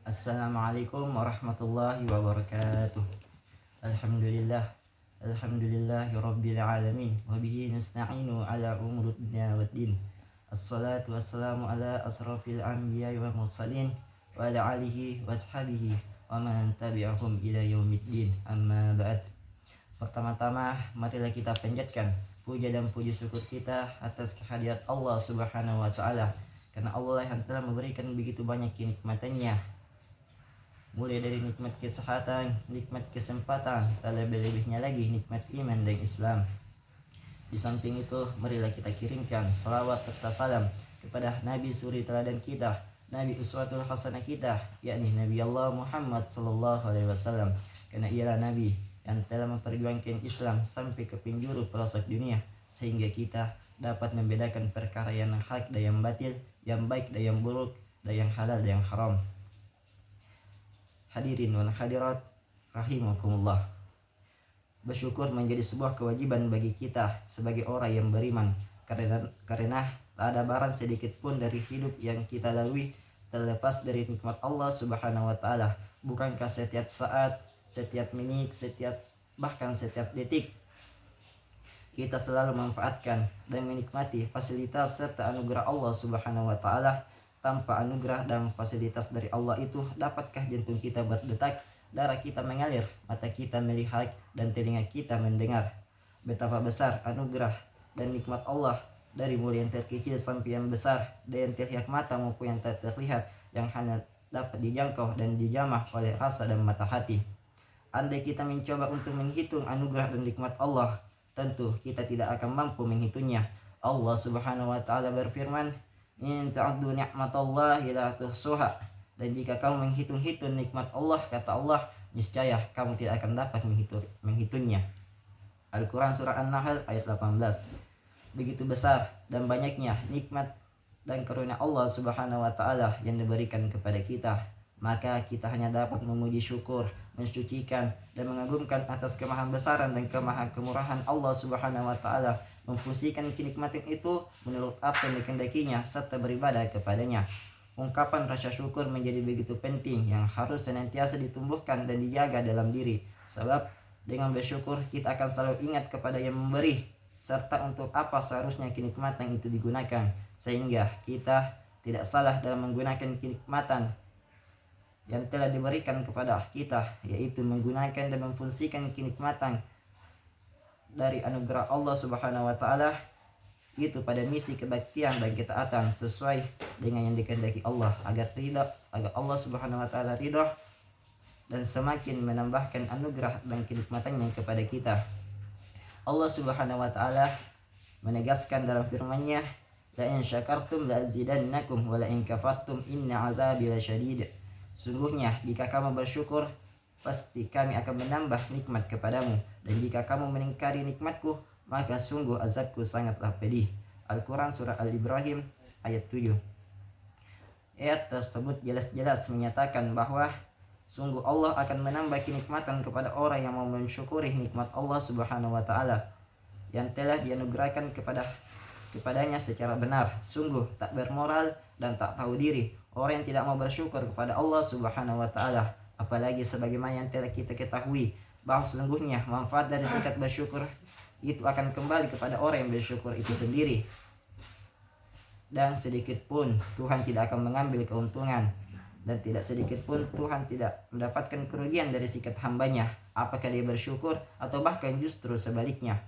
Assalamualaikum warahmatullahi wabarakatuh. Alhamdulillah. Alhamdulillahirabbil alamin. Wa bihi nasta'inu ala umuri dunya waddin. Assalatu wassalamu ala asrafil anbiya'i wal mursalin wa ala alihi washabihi wa man tabi'ahum ila yaumiddin. Amma ba'd. Pertama-tama marilah kita panjatkan puja dan puji syukur kita atas kehadirat Allah Subhanahu wa taala, karena Allah yang telah memberikan begitu banyak kenikmatannya, mulai dari nikmat kesehatan, nikmat kesempatan, terlebih-lebihnya lagi nikmat iman dan Islam. Di samping itu, marilah kita kirimkan salawat serta salam kepada Nabi suri teladan kita, Nabi uswatul hasanah kita, yakni Nabi Allah Muhammad sallallahu alaihi wasallam, karena ialah Nabi yang telah memperjuangkan Islam sampai ke penjuru pelosok dunia, sehingga kita dapat membedakan perkara yang hak dan yang batil, yang baik dan yang buruk, dan yang halal dan yang haram. Hadirin wal hadirat rahimakumullah. Bersyukur menjadi sebuah kewajiban bagi kita sebagai orang yang beriman, karena tak ada barang sedikit pun dari hidup yang kita lalui terlepas dari nikmat Allah Subhanahu wa taala. Bukankah setiap saat, setiap menit, bahkan setiap detik kita selalu memanfaatkan dan menikmati fasilitas serta anugerah Allah Subhanahu wa taala? Tanpa anugerah dan fasilitas dari Allah itu, dapatkah jantung kita berdetak, darah kita mengalir, mata kita melihat, dan telinga kita mendengar? Betapa besar anugerah dan nikmat Allah, dari mulai yang terkecil sampai yang besar, dan yang terlihat mata maupun yang tak terlihat, yang hanya dapat dijangkau dan dijamah oleh rasa dan mata hati. Andai kita mencoba untuk menghitung anugerah dan nikmat Allah, tentu kita tidak akan mampu menghitungnya. Allah Subhanahu wa taala berfirman, "In ta'uddu ni'matallahi la tuhsuha." Dan jika kamu menghitung-hitung nikmat Allah, kata Allah, niscaya kamu tidak akan dapat menghitungnya. Al-Quran surah An-Nahl ayat 18. Begitu besar dan banyaknya nikmat dan karunia Allah Subhanahu wa taala yang diberikan kepada kita, maka kita hanya dapat memuji syukur, mensucikan dan mengagumkan atas kemahabesaran dan kemurahan Allah Subhanahu wa taala, memfungsikan kenikmatan itu menurut apa yang dikehendakinya serta beribadah kepadanya. Ungkapan rasa syukur menjadi begitu penting yang harus senantiasa ditumbuhkan dan dijaga dalam diri, sebab dengan bersyukur kita akan selalu ingat kepada yang memberi serta untuk apa seharusnya kenikmatan itu digunakan, sehingga kita tidak salah dalam menggunakan kenikmatan yang telah diberikan kepada kita, yaitu menggunakan dan memfungsikan kenikmatan dari anugerah Allah Subhanahu wa taala itu pada misi kebaktian dan ketaatan sesuai dengan yang dikehendaki Allah, agar Allah Subhanahu wa taala ridha dan semakin menambahkan anugerah dan kenikmatannya kepada kita. Allah Subhanahu wa taala menegaskan dalam firman-Nya, "La in syakartum la azidannakum wa la in kafartum inna 'adzabi lasyadid." Sungguhnya jika kamu bersyukur, pasti kami akan menambah nikmat kepadamu, dan jika kamu mengingkari nikmatku, maka sungguh azabku sangatlah pedih. Al-Quran surah Al-Ibrahim ayat 7. Ayat tersebut jelas-jelas menyatakan bahwa sungguh Allah akan menambah kenikmatan kepada orang yang mau mensyukuri nikmat Allah Subhanahu wa taala yang telah dianugerahkan kepadanya secara benar. Sungguh tak bermoral dan tak tahu diri orang yang tidak mau bersyukur kepada Allah Subhanahu wa taala. Apalagi sebagaimana yang telah kita ketahui bahwa sesungguhnya manfaat dari sikap bersyukur itu akan kembali kepada orang yang bersyukur itu sendiri, dan sedikit pun Tuhan tidak akan mengambil keuntungan, dan tidak sedikit pun Tuhan tidak mendapatkan kerugian dari sikap hambanya, apakah dia bersyukur atau bahkan justru sebaliknya.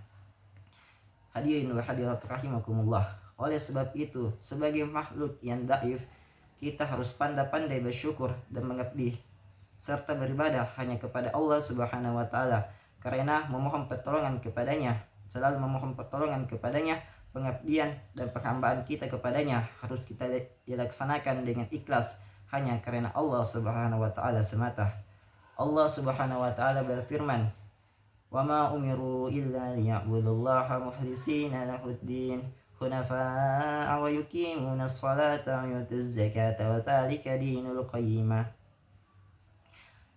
Hadirin wa hadirat rahimakumullah. Oleh sebab itu, sebagai makhluk yang dhaif, kita harus pandai-pandai bersyukur dan mengabdi serta beribadah hanya kepada Allah Subhanahu wa taala, karena memohon pertolongan kepadanya, selalu memohon pertolongan kepadanya, pengabdian dan penghambaan kita kepadanya harus kita dilaksanakan dengan ikhlas hanya karena Allah Subhanahu wa taala semata. Allah Subhanahu wa taala berfirman, "Wa ma umiru illa liya'budullaha mukhlishina lahuddin hunafa'a wa yuqimunas salata wa yutuz zakata wa dzalika dinul qayyimah."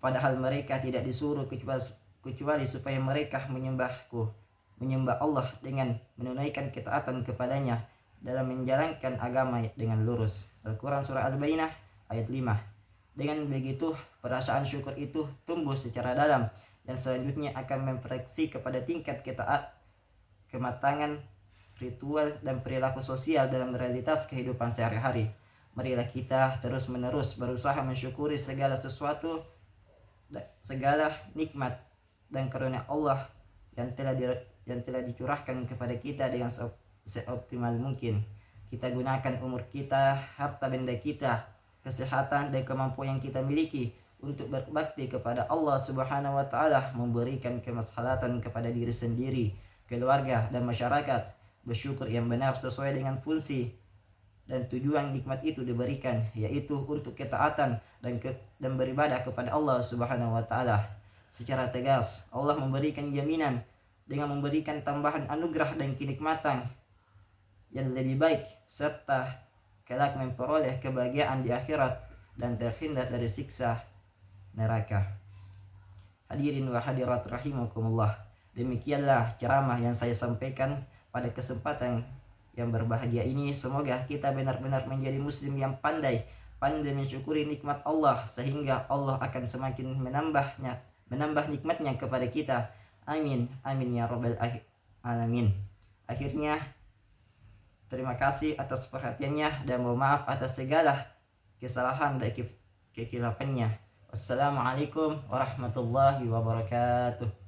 Padahal mereka tidak disuruh kecuali supaya mereka menyembah Allah dengan menunaikan ketaatan kepadanya dalam menjalankan agama dengan lurus. Al-Quran surah Al-Bayyinah ayat 5. Dengan begitu, perasaan syukur itu tumbuh secara dalam dan selanjutnya akan memproyeksi kepada tingkat kematangan ritual dan perilaku sosial dalam realitas kehidupan sehari-hari. Marilah kita terus-menerus berusaha mensyukuri segala sesuatu, segala nikmat dan karunia Allah yang telah dicurahkan kepada kita dengan seoptimal mungkin. Kita gunakan umur kita, harta benda kita, kesehatan dan kemampuan yang kita miliki untuk berbakti kepada Allah Subhanahu wa taala, memberikan kemaslahatan kepada diri sendiri, keluarga dan masyarakat. Bersyukur yang benar sesuai dengan fungsi dan tujuan nikmat itu diberikan, yaitu untuk ketaatan dan beribadah kepada Allah Subhanahu wa taala. Secara tegas, Allah memberikan jaminan dengan memberikan tambahan anugerah dan kenikmatan yang lebih baik serta kelak memperoleh kebahagiaan di akhirat dan terhindar dari siksa neraka. Hadirin wa hadirat rahimakumullah. Demikianlah ceramah yang saya sampaikan pada kesempatan yang berbahagia ini. Semoga kita benar-benar menjadi muslim yang pandai mensyukuri nikmat Allah, sehingga Allah akan semakin menambah nikmatnya kepada kita. Amin amin ya rabbal alamin. Akhirnya, terima kasih atas perhatiannya dan mohon maaf atas segala kesalahan dan kekilafannya. Wassalamualaikum warahmatullahi wabarakatuh.